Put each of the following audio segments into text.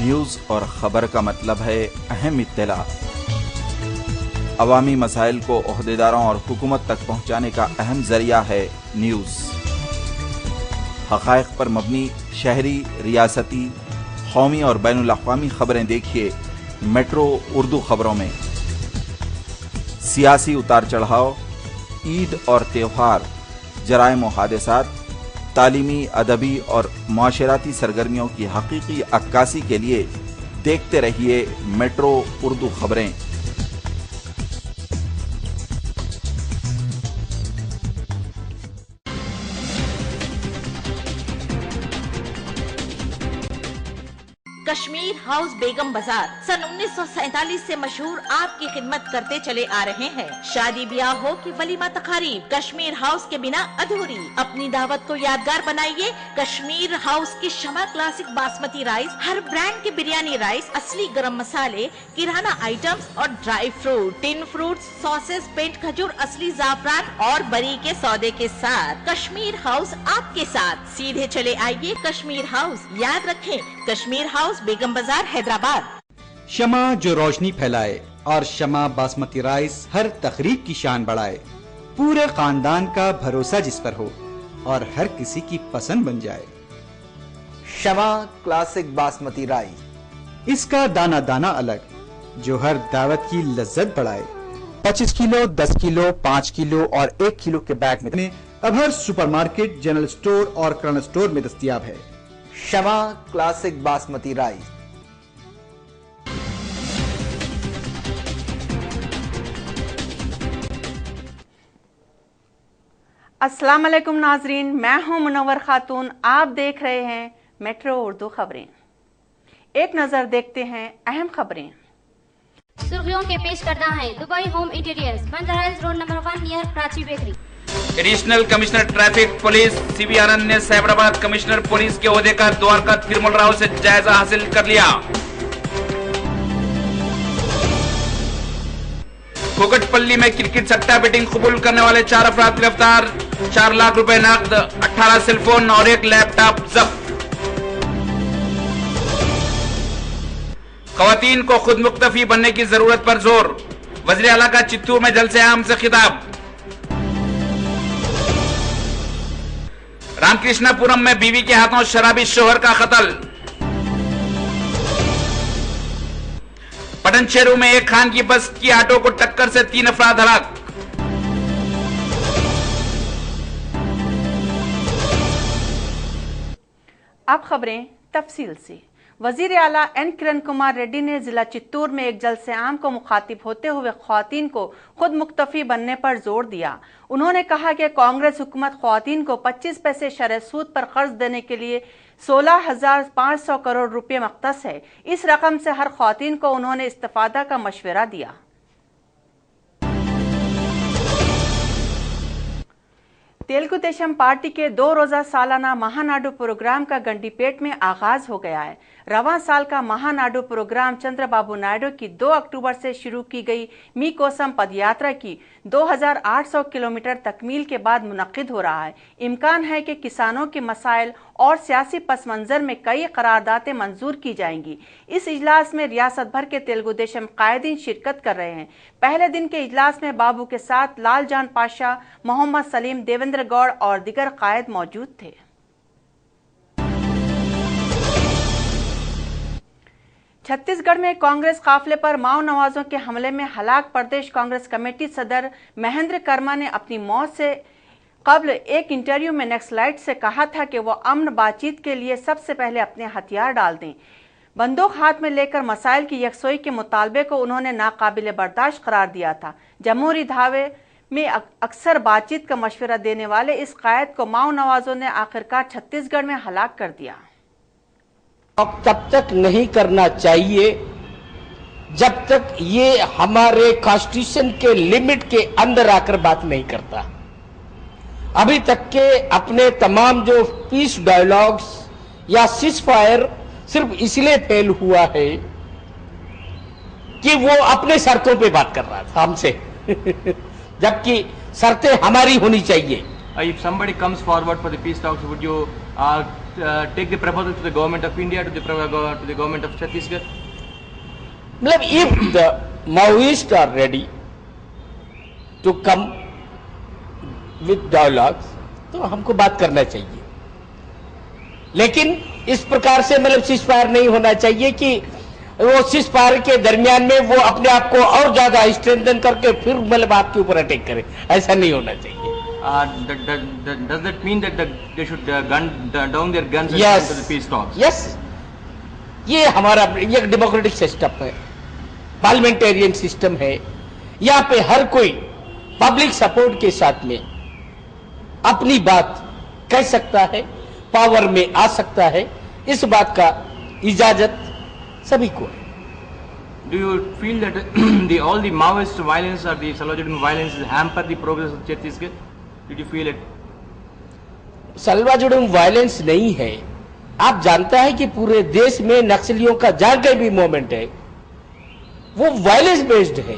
News और ख़बर का मतलब है अहम इत्तला। अवामी मसाइल को ओहदेदारों और हुकूमत तक पहुँचाने का अहम ज़रिया है न्यूज़। हक़ाइक़ पर मबनी शहरी, रियासती, कौमी और बैनुल अक़वामी ख़बरें देखिए मेट्रो उर्दू ख़बरों में। सियासी उतार चढ़ाव, ईद और त्योहार, जराइम और हादसात, तालीमी, अदबी और मुआशराती सरगर्मियों की हकीकी अक्कासी के लिए देखते रहिए मेट्रो उर्दू खबरें। कश्मीर हाउस बेगम बाजार सन 1947 से मशहूर आपकी खिदमत करते चले आ रहे हैं। शादी ब्याह हो कि वलीमा तकारीब, कश्मीर हाउस के बिना अधूरी। अपनी दावत को यादगार बनाइए कश्मीर हाउस की शमा क्लासिक बासमती राइस, हर ब्रांड के बिरयानी राइस, असली गरम मसाले, किराना आइटम्स और dry fruit, tin fruits, sauces, पेंट खजूर, असली जाफरान और बरी के सौदे के साथ कश्मीर हाउस आपके साथ। सीधे चले आइए कश्मीर हाउस। याद रखें कश्मीर हाउस, बेगम बाजार, हैदराबाद। शमा जो रोशनी फैलाए और शमा बासमती राइस हर तकरीब की शान बढ़ाए। पूरे खानदान का भरोसा जिस पर हो और हर किसी की पसंद बन जाए। शमा क्लासिक बासमती राइस, इसका दाना दाना अलग जो हर दावत की लज्जत बढ़ाए। 25 किलो, 10 किलो, 5 किलो और 1 किलो के बैग में अब हर सुपरमार्केट, जनरल स्टोर और किराना स्टोर में दस्तयाब है। शमा क्लासिक बासमती राइस। अस्सलाम वालेकुम नाजरीन, मैं हूं मुनव्वर खातून। आप देख रहे हैं मेट्रो उर्दू खबरें। एक नजर देखते हैं अहम खबरें। सुर्खियों के पेश करना है Dubai home interiors, Banjara Hills road number 1 near Prachi bakery. Additional commissioner traffic police CB Anand ने साइबराबाद कमिश्नर पुलिस के ओहदे का द्वारका तिरुमल राव से जायजा हासिल कर लिया। कुकटपल्ली में क्रिकेट सट्टा बेटिंग कबूल करने वाले 4 अफराद गिरफ्तार, 4 लाख रुपए नकद, 18 सेलफोन और 1 लैपटॉप जब्त। खवातीन को खुद मुक्तफी बनने की जरूरत पर जोर, वज़ीर आला का चित्तूर में जलसे आम से खिताब। रामकृष्णापुरम में बीवी के हाथों शराबी शोहर का कत्ल। पटनचेरू में एक खान की बस की ऑटो को टक्कर से 3 अफराद हलाक। अब खबरें तफसील से। वजीर आला एन किरण कुमार रेड्डी ने जिला चित्तूर में एक जलसे आम को मुखातिब होते हुए ख्वातीन को खुद मुक्तफी बनने पर जोर दिया। उन्होंने कहा कि कांग्रेस हुकूमत ख्वातीन को 25 पैसे शरह सूद पर कर्ज देने के लिए 16,500 करोड़ रुपए मख्तस है। इस रकम से हर ख्वातीन को उन्होंने इस्तिफादा का मशवरा दिया। तेलुगु देशम पार्टी के 2 रोजा सालाना महानाडु प्रोग्राम का गंडीपेट में आगाज हो गया है। रवां साल का महानाडु प्रोग्राम चंद्रबाबू नायडू की 2 अक्टूबर से शुरू की गई मी कोसम पदयात्रा की 2800 किलोमीटर तकमील के बाद मुनक्किद हो रहा है। इम्कान है कि किसानों के मसाइल और सियासी पस मंजर में कई करारदातें मंजूर की जाएंगी। इस इजलास में रियासत भर के तेलुगु देशम कायदीन शिरकत कर रहे हैं। पहले दिन के इजलास में बाबू के साथ लालजान पाशा, मोहम्मद सलीम, देवेंद्र गौड़ और दिगर कायद मौजूद थे। छत्तीसगढ़ में कांग्रेस काफिले पर माओ नवाजों के हमले में हलाक प्रदेश कांग्रेस कमेटी सदर महेंद्र कर्मा ने अपनी मौत से कबल एक इंटरव्यू में नक्सलाइट से कहा था कि वो अमन बातचीत के लिए सबसे पहले अपने हथियार डाल दें। बंदूक हाथ में लेकर मसाइल की यकसोई के मुतालबे को उन्होंने नाकाबिले बर्दाश्त करार दिया था। जमहूरी धावे में अक्सर बातचीत का मशवरा देने वाले इस कायद को माओ नवाजों ने आखिरकार छत्तीसगढ़ में हलाक कर दिया। तब तक नहीं करना चाहिए जब तक ये हमारे कॉन्स्टिट्यूशन के लिमिट के अंदर आकर बात नहीं करता। अभी तक के अपने तमाम जो पीस डायलॉग्स या सीज फायर सिर्फ इसलिए फेल हुआ है कि वो अपने शर्तों पे बात कर रहा था हमसे जबकि शर्तें हमारी होनी चाहिए। If somebody comes forward for the peace talks, would you take the proposal to the government of India, to the government of Chhattisgarh? मतलब if the Maoists are ready to come with dialogues, तो हमको बात करना चाहिए, लेकिन इस प्रकार से मतलब सीज़फायर नहीं होना चाहिए कि वो सीज़फायर के दरमियान में वो अपने आप को और ज्यादा स्ट्रेंथन करके फिर मतलब आपके ऊपर अटैक करे, ऐसा नहीं होना चाहिए. Does that mean that they should gun down their guns and Yes. come to the peace talks? Yes. ये हमारा ये डेमोक्रेटिक सिस्टम है, पार्लियामेंटेरियन सिस्टम है. यहाँ पे हर कोई पब्लिक सपोर्ट के साथ में अपनी बात कह सकता है, पावर में आ सकता है. इस बात का इजाजत सभी को है. Do you feel that all the Maoist violence or the Salwa Judum violence has hampered the progress of Chhattisgarh? Did you feel it? Salwa Judum violence नहीं है. आप जानता है कि पूरे देश में नक्सलियों का जहां कहीं भी मूवमेंट है वो वायलेंस बेस्ड है.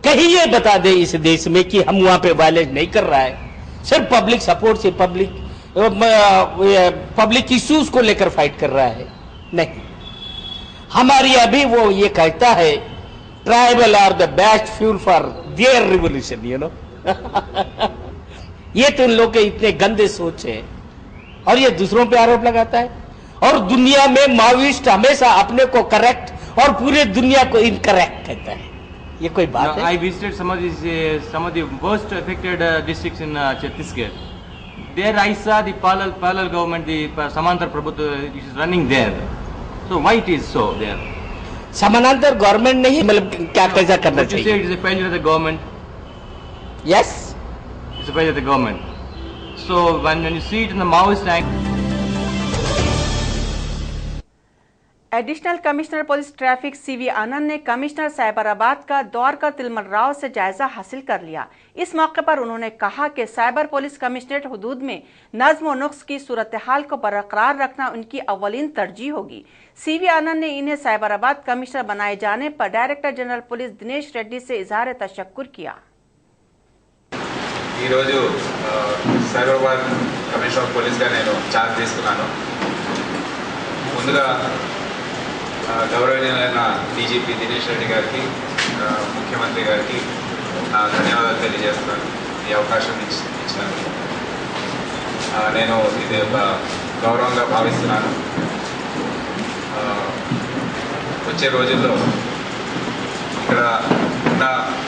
कहीं ये बता दे इस देश में कि हम वहां पे वायलेंस नहीं कर रहा है, सिर्फ पब्लिक सपोर्ट से पब्लिक इश्यूज को लेकर फाइट कर रहा है. नहीं, हमारी अभी वो ये कहता है tribal are the best fuel for their revolution, you know. ये तो इन लोग के इतने गंदे सोच है और ये दूसरों पे आरोप लगाता है. और दुनिया में माओइस्ट हमेशा अपने को करेक्ट और पूरे दुनिया को इनकरेक्ट कहता है. ये कोई बात है? I visited some of the worst affected districts in Chhattisgarh. There I saw the parallel government, the Samantar Prabhuత్వ is running there. So why it is so there? समानांतर गवर्नमेंट नहीं, मतलब क्या कैसा करना Would you say चाहिए? it is a failure of the government? Yes. It's a failure of the government. So when you see it in the Maoist angle. Additional commissioner police traffic CV Anand ने commissioner Cyberabad का दौर कर तिलमल राव से जायजा हासिल कर लिया. इस मौके पर उन्होंने कहा कि साइबर पुलिस कमिश्नरेट हुदूद में नज्म व नुक्स की सूरत हाल को बरकरार रखना उनकी अव्वलीन तरजीह होगी. सीवी आनंद ने इन्हें साइबराबाद कमिश्नर बनाए जाने पर director general police Dinesh Reddy से इजहार तशक्कुर किया. సైబరాబాద్ కమిషనర్ ఆఫ్ పోలీస్గా నేను ఛార్జ్ తీసుకున్నాను. ముందుగా గౌరవనీయులైన డీజీపీ దినేష్ రెడ్డి గారికి, ముఖ్యమంత్రి గారికి ధన్యవాదాలు తెలియజేస్తున్నాను ఈ అవకాశం ఇచ్చినందుకు. నేను ఇది ఒక గౌరవంగా భావిస్తున్నాను. వచ్చే రోజుల్లో ఇక్కడ ఉన్న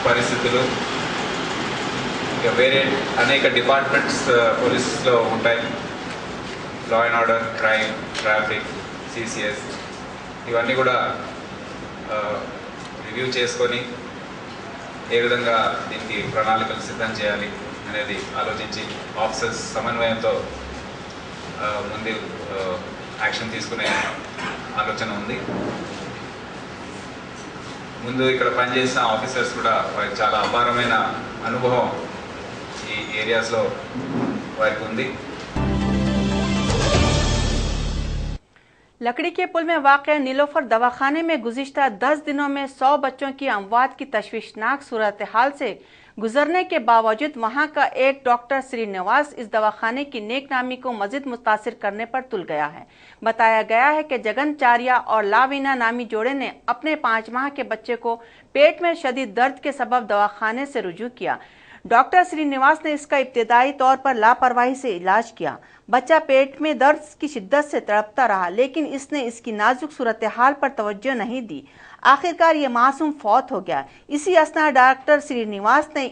పరిస్థితులు వేరే అనేక డిపార్ట్మెంట్స్ పోలీసులో ఉంటాయి. Law and order, crime, traffic, CCS ఇవన్నీ కూడా రివ్యూ చేసుకొని ఏ విధంగా దీనికి ప్రణాళికలు సిద్ధం చేయాలి అనేది ఆలోచించి ఆఫీసర్స్ సమన్వయంతో ముందు యాక్షన్ తీసుకునే ఆలోచన ఉంది. ముందు ఇక్కడ పనిచేసిన ఆఫీసర్స్ కూడా వారికి చాలా అపారమైన అనుభవం ఈ ఏరియాస్లో వారికి ఉంది. लकड़ी के पुल में वाक़ नीलोफर दवाखाने में गुज़िश्ता 10 दिनों में 100 बच्चों की अमवात की तशवीशनाक सूरत हाल से गुजरने के बावजूद वहां का एक डॉक्टर श्रीनिवास इस दवाखाने की नेकनामी को मजीद मुतासिर करने पर तुल गया है. बताया गया है कि जगनचार्या और लावीना नामी जोड़े ने अपने 5 माह के बच्चे को पेट में शदीद दर्द के सबब दवाखाने से रुजू किया. डॉक्टर श्रीनिवास ने इसका इब्तदाई तौर पर लापरवाही से इलाज किया. बच्चा पेट में दर्द की शिद्दत से तड़पता रहा, लेकिन इसने इसकी नाजुक सूरत हाल पर तवज्जो नहीं दी. आखिरकार ये मासूम फौत हो गया. इसी असना डॉक्टर श्रीनिवास ने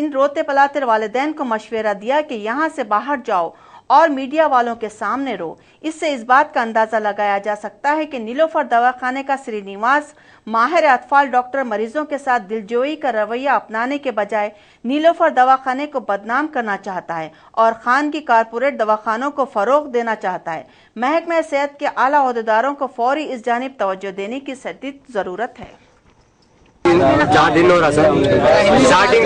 इन रोते पलाते वालिदैन को मशवरा दिया कि यहाँ से बाहर जाओ और मीडिया वालों के सामने रो. इससे इस बात का अंदाजा लगाया जा सकता है कि नीलोफर दवाखाने का श्रीनिवास माहिर अतफाल डॉक्टर मरीजों के साथ दिलजोई का रवैया अपनाने के बजाय नीलोफर दवाखाने को बदनाम करना चाहता है और खानगी कारपोरेट दवाखानों को फरोग देना चाहता है. महकमा सेहत के आला ओहदेदारों को फौरी इस जानिब तवज्जो देने की सख्त जरूरत है. 4 दिन हो रहा सर. स्टार्टिंग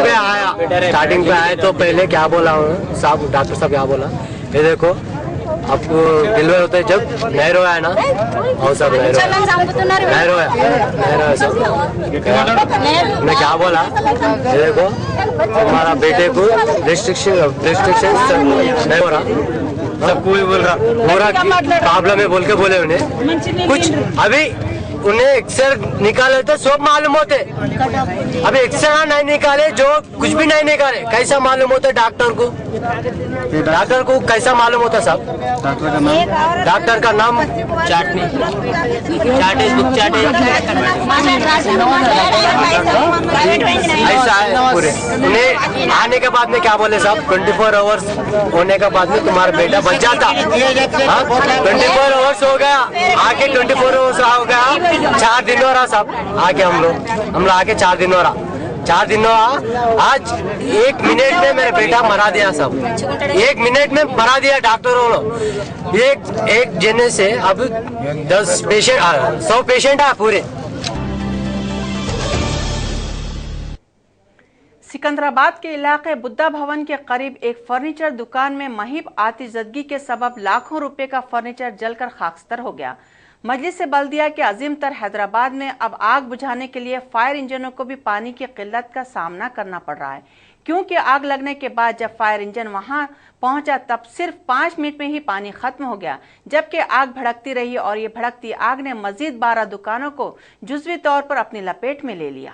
पे आया तो पहले क्या बोला साहब, डॉक्टर साहब क्या बोला, ये देखो आपको डिलीवर होता है जब नहरो है ना, और सब नहरो है सब। मैं क्या बोला, देखो हमारा बेटे को रिस्ट्रिक्शन नहीं हो रहा, सब कोई बोल रहा पूरा प्रॉब्लम है बोल के बोले उन्हें। कुछ अभी उन्हें एक्सर निकाले तो सब मालूम होते, अभी एक्सर नहीं निकाले जो कुछ भी नहीं निकाले, कैसा मालूम होता डॉक्टर को कैसा मालूम होता सब? डॉक्टर का नाम चाटनी ऐसा है पूरे। उन्हें आने के बाद में क्या बोले साहब, 24 आवर्स होने के बाद में तुम्हारा बेटा बच जाता। 24 आवर्स हो गया, आके 24 आवर्स हो गया, 4 दिन हो रहा साहब, आके हम लोग आके 4 दिन हो रहा, 4 दिन हो रहा। आज 1 मिनट में मेरा बेटा मरा दिया सब, 1 मिनट में मरा दिया डॉक्टरों ने। एक जने से अब 10 पेशेंट 100 पेशेंट है पूरे। सिकंदराबाद के इलाके बुद्धा भवन के करीब एक फर्नीचर दुकान में महीब आतिशज़दगी के सबब लाखों रुपए का फर्नीचर जलकर खाकस्तर हो गया। मजलिस बल्दिया के अजीम तर हैदराबाद में अब आग बुझाने के लिए फायर इंजनों को भी पानी की किल्लत का सामना करना पड़ रहा है, क्योंकि आग लगने के बाद जब फायर इंजन वहां पहुंचा तब सिर्फ 5 मिनट में ही पानी खत्म हो गया, जबकि आग भड़कती रही और ये भड़कती आग ने मजीद 12 दुकानों को जुज़वी तौर पर अपनी लपेट में ले लिया।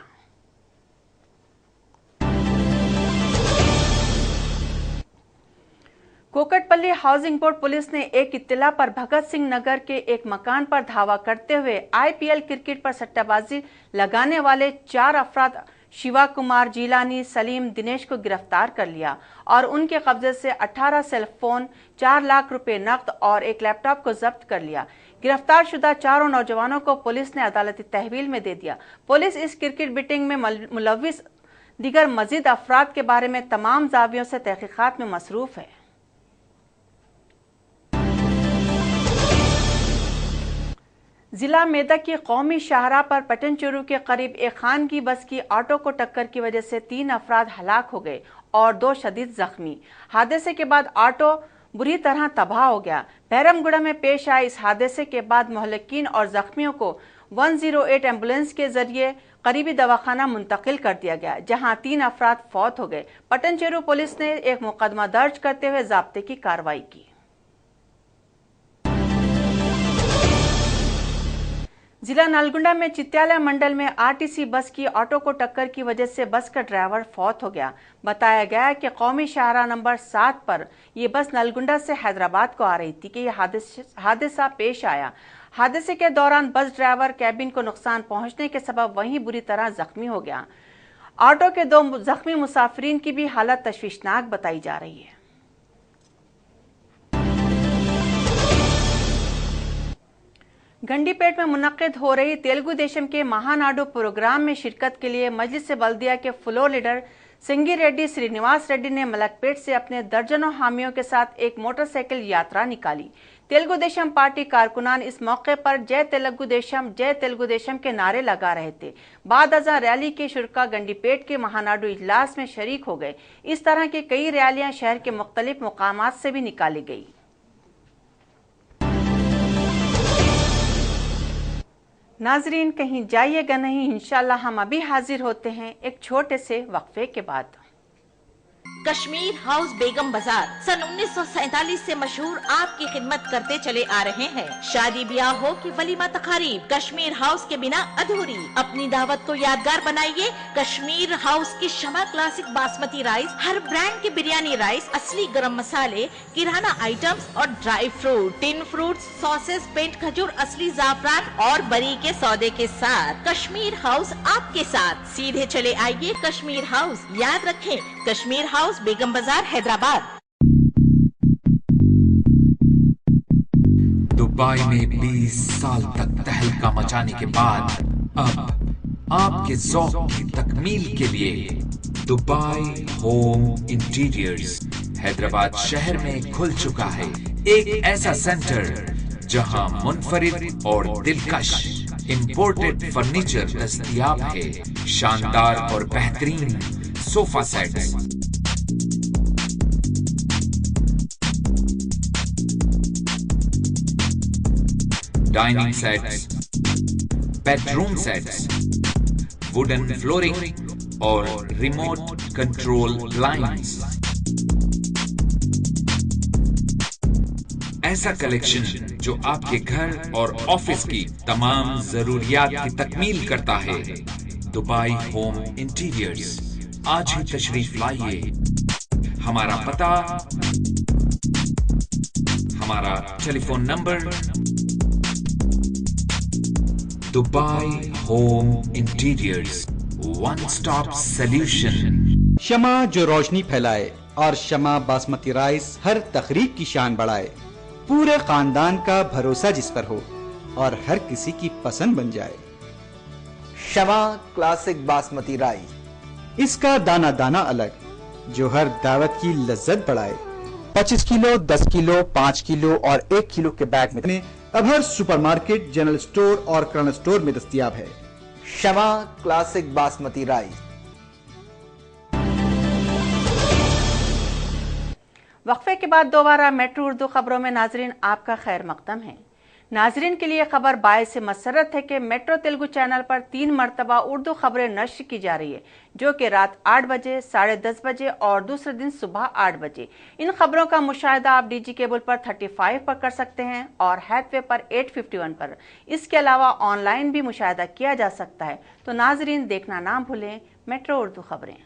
कोकटपल्ली हाउसिंग बोर्ड पुलिस ने एक इत्तला पर भगत सिंह नगर के एक मकान पर धावा करते हुए IPL क्रिकेट पर सट्टाबाजी लगाने वाले 4 अफराद शिवा कुमार, जीलानी, सलीम, दिनेश को गिरफ्तार कर लिया और उनके कब्जे से 18 सेल फोन, 4 लाख रुपए नकद और एक लैपटॉप को जब्त कर लिया। गिरफ्तार शुदा चारों नौजवानों को पुलिस ने अदालती तहवील में दे दिया। पुलिस इस क्रिकेट बेटिंग में मुलव्विस दीगर मजीद अफराद के बारे में तमाम जावियों से तहकीकात में मसरूफ है। जिला मेदक की कौमी शाहराह पर पटनचेरू के करीब एक खानगी बस की ऑटो को टक्कर की वजह से 3 अफराद हलाक हो गए और 2 शदीद जख्मी। हादसे के बाद ऑटो बुरी तरह तबाह हो गया। बहरमगुड़ा में पेश आए इस हादसे के बाद महलकीन और जख्मियों को 108 एम्बुलेंस के जरिए करीबी दवाखाना मुंतकिल कर दिया गया, जहां 3 अफराद फौत हो गए। पटनचेरू पुलिस ने एक मुकदमा दर्ज करते हुए जाब्ते की कार्रवाई की। जिला नलगुंडा में चित्याला मंडल में RTC बस की ऑटो को टक्कर की वजह से बस का ड्राइवर फौत हो गया। बताया गया कि कौमी शाहराह नंबर 7 पर यह बस नलगुंडा से हैदराबाद को आ रही थी कि यह हादसा पेश आया। हादसे के दौरान बस ड्राइवर कैबिन को नुकसान पहुंचने के सबब वहीं बुरी तरह जख्मी हो गया। ऑटो के 2 जख्मी मुसाफिरीन की भी हालत तशवीशनाक बताई जा रही है। गंडीपेट में मुनक्किद हो रही तेलुगु देशम के महानाडु प्रोग्राम में शिरकत के लिए मजलिस बल्दिया के फ्लोर लीडर सिंगी रेड्डी श्रीनिवास रेड्डी ने मलकपेट से अपने दर्जनों हामियों के साथ एक मोटरसाइकिल यात्रा निकाली। तेलुगु देशम पार्टी कारकुनान इस मौके पर जय तेलुगु देशम के नारे लगा रहे थे। बाद अज़ा रैली के शुरका गंडीपेट के महानाडु इजलास में शरीक हो गए। इस तरह की कई रैलियां शहर के मुख्तलिफ मुकामात से भी निकाली गई। नाजरीन, कहीं जाइएगा नहीं, इंशाल्लाह हम अभी हाजिर होते हैं एक छोटे से वक्फे के बाद। कश्मीर हाउस बेगम बाजार सन 1947 से मशहूर आपकी खिदमत करते चले आ रहे हैं। शादी ब्याह हो कि वलीमा तकारीब, कश्मीर हाउस के बिना अधूरी। अपनी दावत को यादगार बनाइए कश्मीर हाउस की शमा क्लासिक बासमती राइस, हर ब्रांड के बिरयानी राइस, असली गरम मसाले, किराना आइटम्स और dry fruit, tin fruits, sauces, पेंट खजूर, असली जाफरान और बरी के सौदे के साथ कश्मीर हाउस आपके साथ। सीधे चले आइए कश्मीर हाउस। याद रखें, कश्मीर हाउस बेगम बाजार हैदराबाद। दुबई में 20 साल तक तहलका मचाने के बाद अब आपके ज़ौक़ की तकमील के लिए दुबई होम इंटीरियर्स हैदराबाद शहर में खुल चुका है। एक ऐसा सेंटर जहां मुनफरिद और दिलकश इंपोर्टेड फर्नीचर दस्तयाब है। शानदार और बेहतरीन sofa sets, dining sets, bedroom sets, wooden flooring और रिमोट कंट्रोल ब्लाइंड्स। ऐसा कलेक्शन जो आपके घर और ऑफिस की तमाम जरूरियात की तकमील करता है। दुबई होम इंटीरियर्स, आज ही तशरीफ लाइए। हमारा पता, हमारा telephone number, Dubai home interiors, one stop solution. शमा जो रोशनी फैलाए और शमा बासमती राइस हर तकरीब की शान बढ़ाए। पूरे खानदान का भरोसा जिस पर हो और हर किसी की पसंद बन जाए। शमा क्लासिक बासमती राइस, इसका दाना दाना अलग, जो हर दावत की लज्जत बढ़ाए। 25 किलो, 10 किलो, 5 किलो और 1 किलो के बैग में अब हर सुपरमार्केट, जनरल स्टोर और किराना स्टोर में दस्तयाब है। शमा क्लासिक बासमती राइस। वक्फे के बाद दोबारा मेट्रो उर्दू खबरों में नाजरीन आपका खैर मकदम है। नाजरीन के लिए खबर बायस मसरत है कि मेट्रो तेलुगु चैनल पर 3 मरतबा उर्दू खबरें नश्र की जा रही है, जो कि रात 8 बजे, 10:30 बजे और दूसरे दिन सुबह 8 बजे। इन खबरों का मुशाहिदा आप डीजी केबल पर 35 पर कर सकते हैं और हैथवे पर 851 पर। इसके अलावा ऑनलाइन भी मुशाहिदा किया जा सकता है। तो नाजरीन देखना ना भूलें मेट्रो उर्दू खबरें।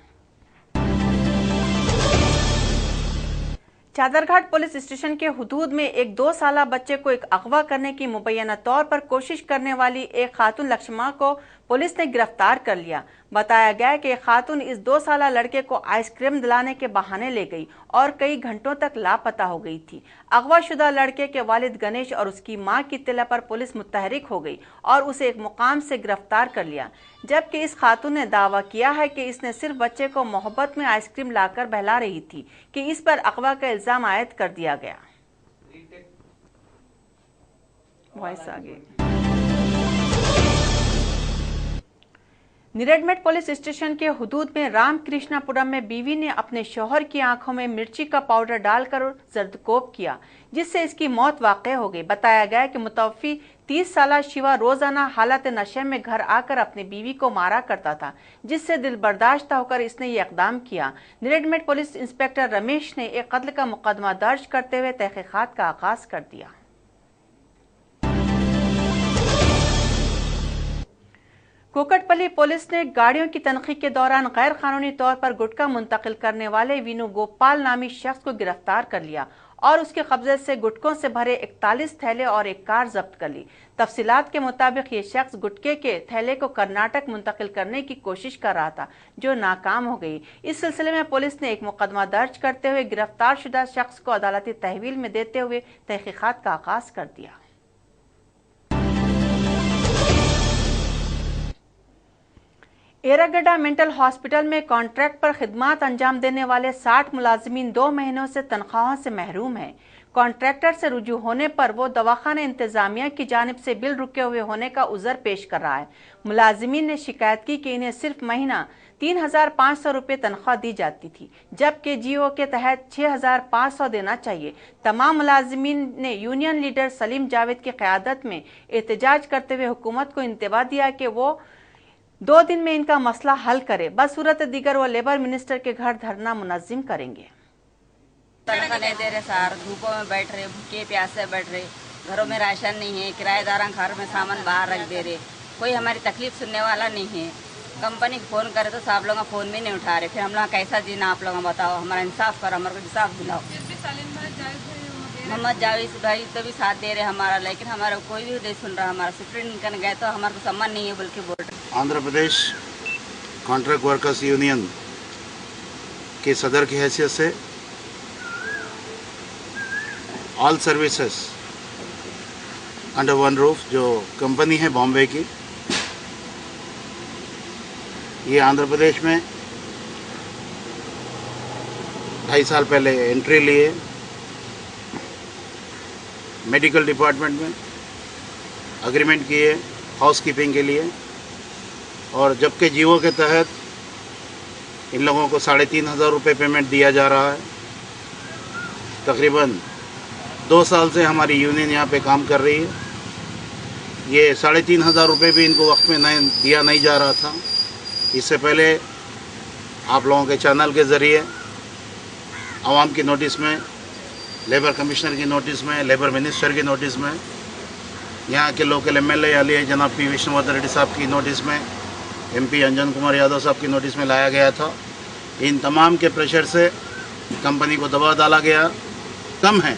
चादरघाट पुलिस स्टेशन के हुदूद में एक 2 साला बच्चे को एक अगवा करने की मुबैना तौर पर कोशिश करने वाली एक खातून लक्ष्मा को पुलिस ने गिरफ्तार कर लिया। बताया गया कि खातून इस 2 साला लड़के को आइसक्रीम दिलाने के बहाने ले गई और कई घंटों तक लापता हो गई थी। अगवाशुदा लड़के के वालिद गणेश और उसकी मां की इत्तला पर पुलिस मुतहरिक हो गई और उसे एक मुकाम से गिरफ्तार कर लिया, जबकि इस खातून ने दावा किया है कि इसने सिर्फ बच्चे को मोहब्बत में आइसक्रीम लाकर बहला रही थी कि इस पर अगवा का इल्जाम आयद कर दिया गया। वॉइस आगे। निरेडमेट पुलिस स्टेशन के हुदूद में रामकृष्णापुरम में बीवी ने अपने शौहर की आंखों में मिर्ची का पाउडर डालकर जर्दकोब किया, जिससे इसकी मौत वाक़ई हो गई। बताया गया कि मुतवफ़ी 30 साला शिवा रोजाना हालत नशे में घर आकर अपनी बीवी को मारा करता था, जिससे दिल बर्दाश्त होकर इसने ये इक़दाम किया। निरेडमेट पुलिस इंस्पेक्टर रमेश ने एक कत्ल का मुकदमा दर्ज करते हुए तहकीकात का आगाज कर दिया। कुकटपल्ली पुलिस ने गाड़ियों की तनखी के दौरान गैर कानूनी तौर पर गुटखा मुंतकिल करने वाले वीनू गोपाल नामी शख्स को गिरफ्तार कर लिया और उसके कब्जे से गुटकों से भरे 41 थैले और एक कार जब्त कर ली। तफसीलात के मुताबिक ये शख्स गुटके के थैले को कर्नाटक मुंतकिल करने की कोशिश कर रहा था, जो नाकाम हो गई। इस सिलसिले में पुलिस ने एक मुकदमा दर्ज करते हुए गिरफ्तार शुदा शख्स को अदालती तहवील में देते हुए तहकीकात का आगाज कर दिया। एरागड्डा मेंटल हॉस्पिटल में कॉन्ट्रैक्ट पर खिदमात अंजाम देने वाले 60 मुलाजिमीन 2 महीनों से तनख्वाहों से महरूम हैं। कॉन्ट्रैक्टर से रुजू होने पर वो दवाखाना इंतजामिया की जानिब से बिल रुके हुए होने का उज़र पेश कर रहा है। मुलाजिमीन ने शिकायत की कि इन्हें सिर्फ महीना 3,500 रुपये तनख्वाह दी जाती थी, जबकि जीओ के तहत 6,500 देना चाहिए। तमाम मुलाजिमीन ने यूनियन लीडर सलीम जावेद की क़यादत में एहतजाज करते हुए हुकूमत को इंतबा दिया कि वो 2 दिन में इनका मसला हल करे, बसूरत दीगर वो लेबर मिनिस्टर के घर धरना मुनज़्ज़म करेंगे। तनख्वाह नहीं दे रहे सर, धूपों में बैठ रहे, भूखे प्यासे बैठ रहे, घरों में राशन नहीं है, किराएदार घर में सामान बाहर रख दे रहे, कोई हमारी तकलीफ सुनने वाला नहीं है। कंपनी को फ़ोन करे तो साहब लोग फ़ोन भी नहीं उठा रहे, फिर हम लोग कैसा जीना, आप लोग बताओ, हमारा इंसाफ करो, हमारे को इंसाफ दिलाओ। मोहम्मद जावेद भाई तो भी साथ दे रहे हमारा, लेकिन हमारा कोई भी नहीं सुन रहा। हमारा सुप्रीम गए तो हमारे को सम्मान नहीं है बोल के बोल रहे। Andhra Pradesh contract workers union के सदर की हैसियत से all services under one roof जो कंपनी है बॉम्बे की, ये आंध्र प्रदेश में 2.5 साल पहले एंट्री लिए। मेडिकल डिपार्टमेंट में एग्रीमेंट किए हाउसकीपिंग के लिए, और जबकि जीवो के तहत इन लोगों को 3,500 रुपये पेमेंट दिया जा रहा है। तकरीबन 2 साल से हमारी यूनियन यहाँ पे काम कर रही है। ये 3,500 रुपये भी इनको वक्त में दिया नहीं जा रहा था। इससे पहले आप लोगों के चैनल के ज़रिए आवाम की नोटिस में, लेबर कमिश्नर की नोटिस में, लेबर मिनिस्टर की नोटिस में, यहाँ के लोकल MLA आलिया जनाब P. विष्णुवर्धन रेड्डी साहब की नोटिस में, MP अंजन कुमार यादव साहब की नोटिस में लाया गया था। इन तमाम के प्रेशर से कंपनी को दबाव डाला गया। कम है।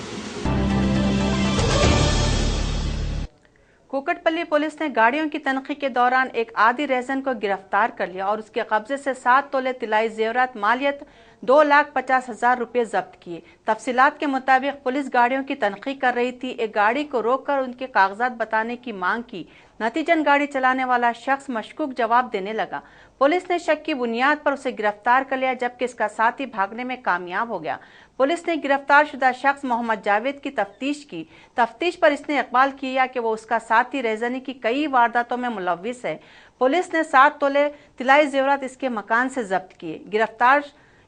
कुकटपल्ली पुलिस ने गाड़ियों की तनखी के दौरान एक आदि रहजन को गिरफ्तार कर लिया और उसके कब्जे से 7 तोले तिलाई जेवरात मालियत 2,50,000 रुपये जब्त किए। तफसीलात के मुताबिक पुलिस गाड़ियों की तनखी कर रही थी। एक गाड़ी को रोककर उनके कागजात बताने की मांग की। नतीजन गाड़ी चलाने वाला शख्स मशकूक जवाब देने लगा। पुलिस ने शक की बुनियाद पर उसे गिरफ्तार कर लिया, जबकि इसका साथी भागने में कामयाब हो गया। पुलिस ने गिरफ्तार शुदा शख्स मोहम्मद जावेद की तफ्तीश की। तफ्तीश पर इसने इकबाल किया कि वो उसका साथी रहजनी की कई वारदातों में मुलव्विस है। पुलिस ने 7 तोले तिलाई जेवरात इसके मकान से जब्त किए। गिरफ्तार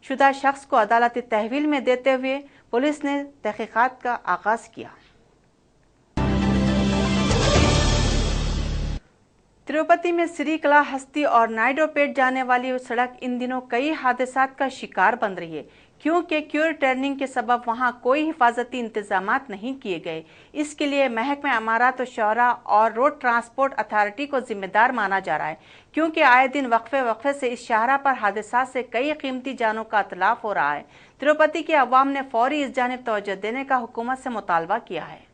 शुदा शख्स को अदालती तहवील में देते हुए पुलिस ने तहकीकात का आगाज किया। तिरुपति में श्रीकालाहस्ती और नायडोपेट जाने वाली सड़क इन दिनों कई हादसात का शिकार बन रही है, क्योंकि क्यूर टर्निंग के सबब वहां कोई हिफाजती इंतजामात नहीं किए गए। इसके लिए महकमा अमारात शौरा और रोड ट्रांसपोर्ट अथॉरिटी को जिम्मेदार माना जा रहा है, क्योंकि आए दिन वक्फे से इस शाहरा पर हादसात से कई कीमती जानों का इतलाफ हो रहा है। तिरुपति के अवाम ने फौरी इस जानिब तवज्जो देने का हुकूमत से मुतालबा किया है।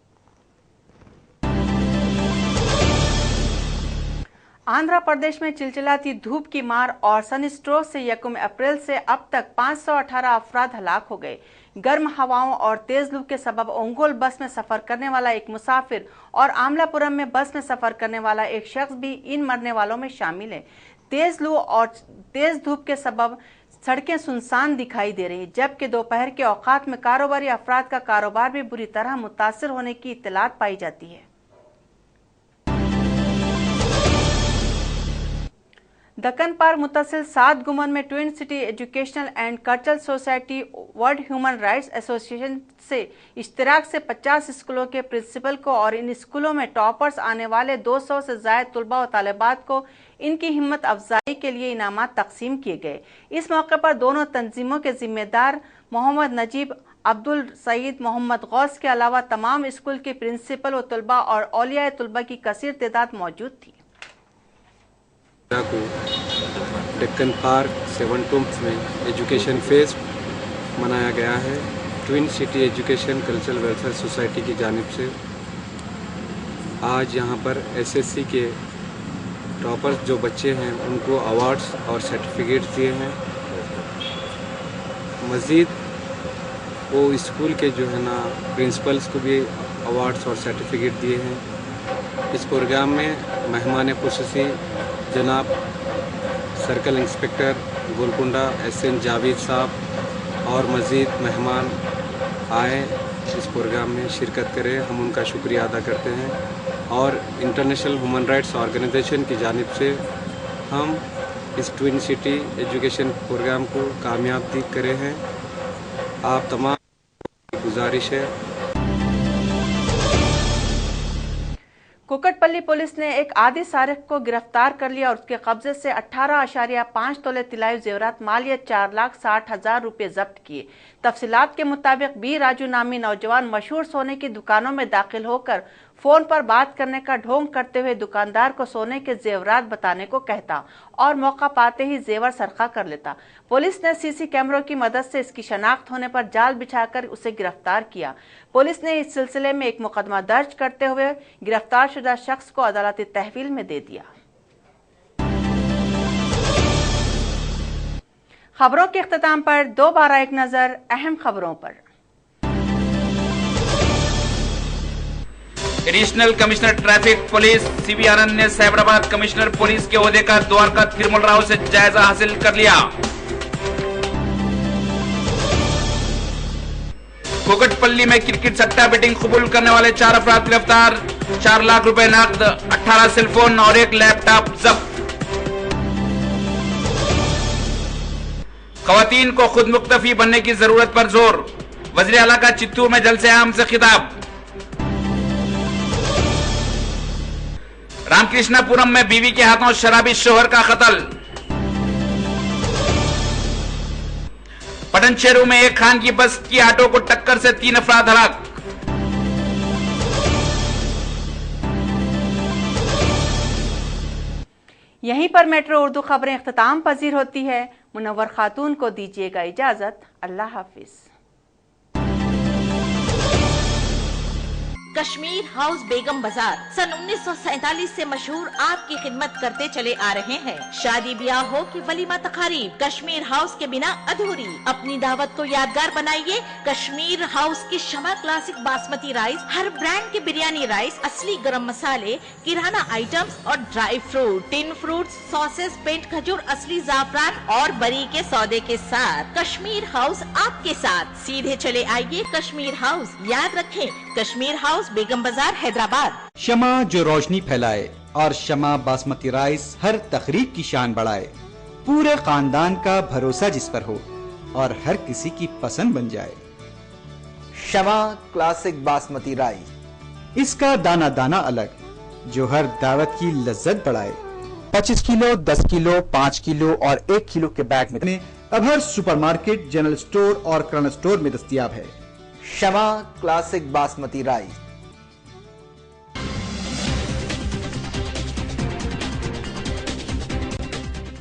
आंध्र प्रदेश में चिलचिलाती धूप की मार और सनस्ट्रोक से 1 अप्रैल से अब तक 518 अफराद हलाक हो गए। गर्म हवाओं और तेज लू के सबब ओंगोल बस में सफर करने वाला एक मुसाफिर और आमलापुरम में बस में सफर करने वाला एक शख्स भी इन मरने वालों में शामिल है। तेज लू और तेज धूप के सबब सड़कें सुनसान दिखाई दे रही, जबकि दोपहर के औकात में कारोबारी अफराद का कारोबार भी बुरी तरह मुतासिर होने की इत्तलात पाई जाती है। दक्कन पार मुतसिल 7 गुमन में twin city educational and cultural society world human rights association से इश्तराक से 50 स्कूलों के प्रिंसिपल को और इन स्कूलों में टॉपर्स आने वाले 200 से ज़ायद तुलबा और तालिबात को इनकी हिम्मत अफजाई के लिए इनामात तकसीम किए गए। इस मौके पर दोनों तंजीमों के जिम्मेदार मोहम्मद नजीब, अब्दुल सईद, मोहम्मद गौस के अलावा तमाम स्कूल के प्रिंसिपल व तुलबा और औलिया तुलबा की कसीर तादाद मौजूद थी। को डेक्कन पार्क 7 टूम्स में एजुकेशन फेस्ट मनाया गया है। Twin city education cultural welfare society की जानिब से आज यहाँ पर एसएससी के टॉपर्स जो बच्चे हैं उनको अवार्ड्स और सर्टिफिकेट्स दिए हैं। मज़ीद वो स्कूल के जो है ना प्रिंसिपल्स को भी अवार्ड्स और सर्टिफिकेट दिए हैं। इस प्रोग्राम में मेहमान खुसूसी जनाब circle inspector Golconda SN Javed साहब और मज़ीद मेहमान आए, इस प्रोग्राम में शिरकत करें। हम उनका शुक्रिया अदा करते हैं और इंटरनेशनल ह्यूमन राइट्स ऑर्गेनाइजेशन की जानिब से हम इस ट्विन सिटी एजुकेशन प्रोग्राम को कामयाब करे हैं। आप तमाम गुजारिश है। कुकटपल्ली पुलिस ने एक आदि सारिक को गिरफ्तार कर लिया और उसके कब्जे से 18.5 तोले तिलाई जेवरात मालियत 4,60,000 रुपये जब्त किए। तफसीलात के मुताबिक बी राजू नामी नौजवान मशहूर सोने की दुकानों में दाखिल होकर फोन पर बात करने का ढोंग करते हुए दुकानदार को सोने के जेवरात बताने को कहता और मौका पाते ही जेवर सरखा कर लेता। पुलिस ने सीसी कैमरों की मदद से इसकी शनाख्त होने पर जाल बिछाकर उसे गिरफ्तार किया। पुलिस ने इस सिलसिले में एक मुकदमा दर्ज करते हुए गिरफ्तार शुदा शख्स को अदालती तहवील में दे दिया। खबरों के इख्तिताम पर दोबारा एक नजर अहम खबरों पर। Additional commissioner traffic police CB आनंद ने साइबराबाद कमिश्नर पुलिस के ओहदे का द्वारका तिरुमल राव से जायजा हासिल कर लिया। कुकटपल्ली में क्रिकेट सट्टा बेटिंग कबूल करने वाले 4 अफराद गिरफ्तार, 4 लाख रुपए नकद, 18 सेलफोन और 1 लैपटॉप जब्त। खवातीन को खुद मुक्तफी बनने की जरूरत पर जोर, वज़ीर आला का चित्तूर में जलसे आम से खिताब। रामकृष्णापुरम में बीवी के हाथों शराबी शोहर का कत्ल। पटनचेरू में एक खान की बस की ऑटो को टक्कर से 3 अफराद हलाक। यहीं पर मेट्रो उर्दू खबरें इख्तिताम पजीर होती है। मुनव्वर खातून को दीजिएगा इजाजत। अल्लाह हाफिज। कश्मीर हाउस बेगम बाजार सन 1947 से मशहूर आपकी खिदमत करते चले आ रहे हैं। शादी ब्याह हो कि वलीमा तकारीब, कश्मीर हाउस के बिना अधूरी। अपनी दावत को यादगार बनाइए कश्मीर हाउस की शमा क्लासिक बासमती राइस, हर ब्रांड के बिरयानी राइस, असली गरम मसाले, किराना आइटम्स और dry fruit, tin fruits, sauces, पेंट खजूर, असली जाफरान और बरी के सौदे के साथ। कश्मीर हाउस आपके साथ। सीधे चले आइए कश्मीर हाउस। याद रखें कश्मीर हाउस बेगम बाजार हैदराबाद। शमा जो रोशनी फैलाए और शमा बासमती राइस हर तकरीब की शान बढ़ाए। पूरे खानदान का भरोसा जिस पर हो और हर किसी की पसंद बन जाए। शमा क्लासिक बासमती राइस। इसका दाना दाना अलग, जो हर दावत की लज्जत बढ़ाए। 25 किलो, 10 किलो, 5 किलो और 1 किलो के बैग में अब हर सुपरमार्केट, जनरल स्टोर और किराना स्टोर में दस्तयाब है। शमा क्लासिक बासमती राइस।